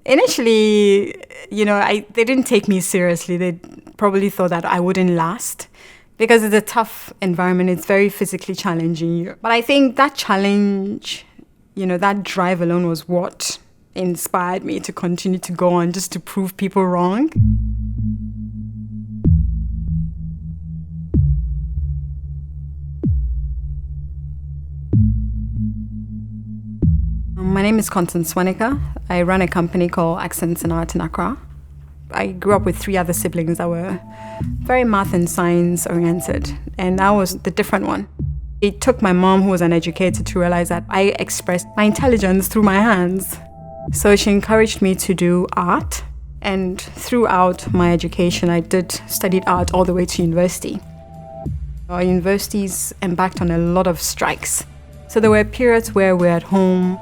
Initially, they didn't take me seriously. They probably thought that I wouldn't last because it's a tough environment. It's very physically challenging. But I think that challenge, that drive alone was what inspired me to continue to go on, just to prove people wrong. My name is Constance Swaniker. I run a company called Accents in Art in Accra. I grew up with 3 other siblings that were very math and science oriented, and I was the different one. It took my mom, who was an educator, to realize that I expressed my intelligence through my hands. So she encouraged me to do art, and throughout my education, I studied art all the way to university. Our universities embarked on a lot of strikes. So there were periods where we're at home,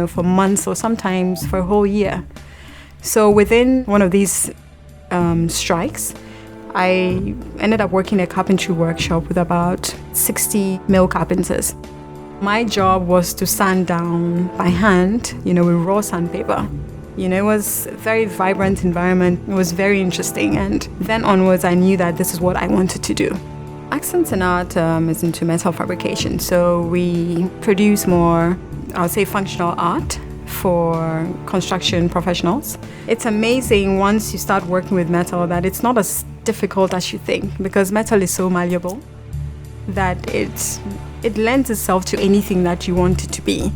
for months or sometimes for a whole year. So within one of these strikes, I ended up working in a carpentry workshop with about 60 male carpenters. My job was to sand down by hand, with raw sandpaper. It was a very vibrant environment. It was very interesting. And then onwards, I knew that this is what I wanted to do. Accents in Art is into metal fabrication. So we produce more, I would say, functional art for construction professionals. It's amazing once you start working with metal that it's not as difficult as you think, because metal is so malleable that it lends itself to anything that you want it to be.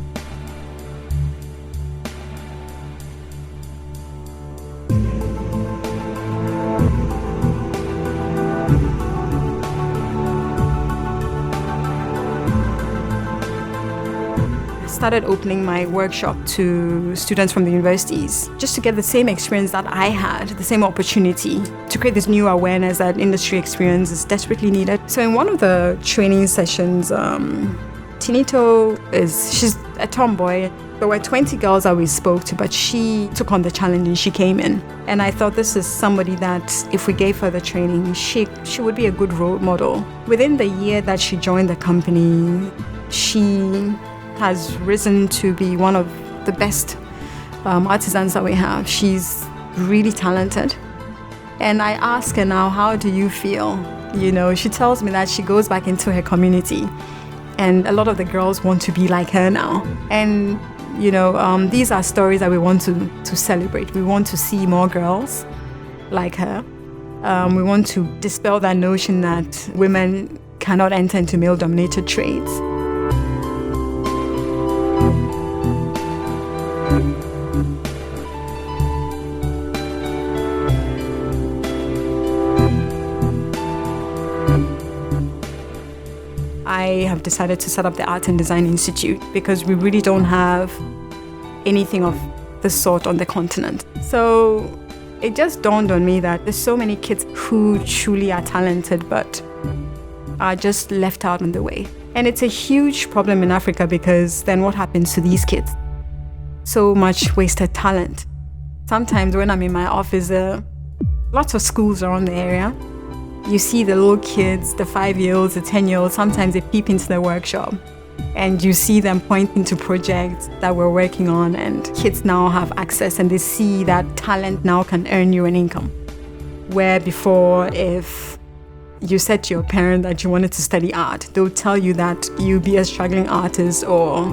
Started opening my workshop to students from the universities just to get the same experience that I had, the same opportunity to create this new awareness that industry experience is desperately needed. So in one of the training sessions, Tinito she's a tomboy. There were 20 girls that we spoke to, but she took on the challenge and she came in. And I thought this is somebody that if we gave her the training, she would be a good role model. Within the year that she joined the company, she has risen to be one of the best artisans that we have. She's really talented. And I ask her now, how do you feel? She tells me that she goes back into her community and a lot of the girls want to be like her now. And, these are stories that we want to celebrate. We want to see more girls like her. We want to dispel that notion that women cannot enter into male-dominated trades. I have decided to set up the Art and Design Institute because we really don't have anything of the sort on the continent. So it just dawned on me that there's so many kids who truly are talented but are just left out on the way. And it's a huge problem in Africa because then what happens to these kids? So much wasted talent. Sometimes when I'm in my office, lots of schools around the area. You see the little kids, the 5-year-olds, the 10-year-olds, sometimes they peep into the workshop and you see them pointing to projects that we're working on, and kids now have access and they see that talent now can earn you an income. Where before, if you said to your parent that you wanted to study art, they'll tell you that you'll be a struggling artist or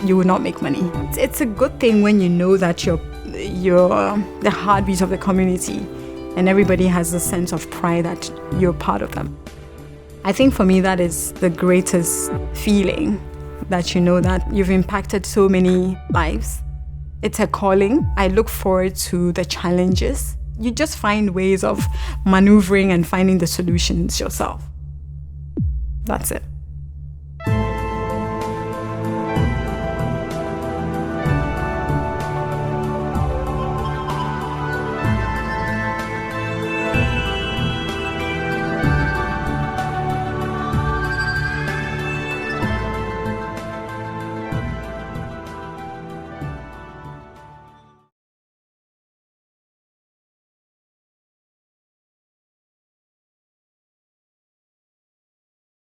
you will not make money. It's a good thing when you know that you're the heartbeat of the community. And everybody has a sense of pride that you're part of them. I think for me, that is the greatest feeling, that you know that you've impacted so many lives. It's a calling. I look forward to the challenges. You just find ways of maneuvering and finding the solutions yourself. That's it.